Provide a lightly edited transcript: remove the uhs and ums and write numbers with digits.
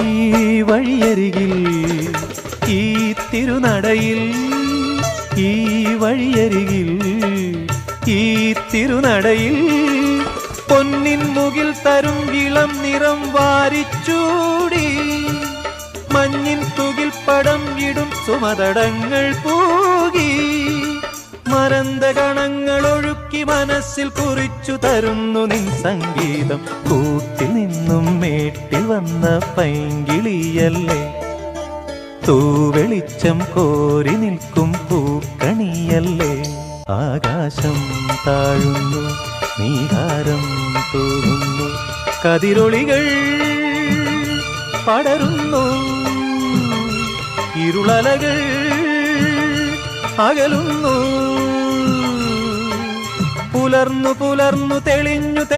ഈ വഴിയരികിൽ ഈ തിരുനടയിൽ ഈ വഴിയരികിൽ ഈ തിരുനടയിൽ പൊന്നിൻ മുകിൽ തരും ഇളം നിറം വാരിച്ചൂടി മഞ്ഞിൻ തുകിൽ പടം ഇടും സുമതടങ്ങൾ പൂകി മരന്ത കണങ്ങൾ ഒഴുക്കി മനസ്സിൽ കുറിച്ചു തരുന്നു നിൻ സംഗീതം കൂട്ടിൽ നിന്നും മേട്ടിൽ വന്ന പൈങ്കിളിയല്ലേ തൂവെളിച്ചം കോരി നിൽക്കും പൂക്കണിയല്ലേ ആകാശം താഴുന്നു നീഹാരം തൂകുന്നു കതിരൊളികൾ പടരുന്നു ഇരുളലകൾ അകലുന്നു പുലർന്നു പുലർന്നു തെളിഞ്ഞു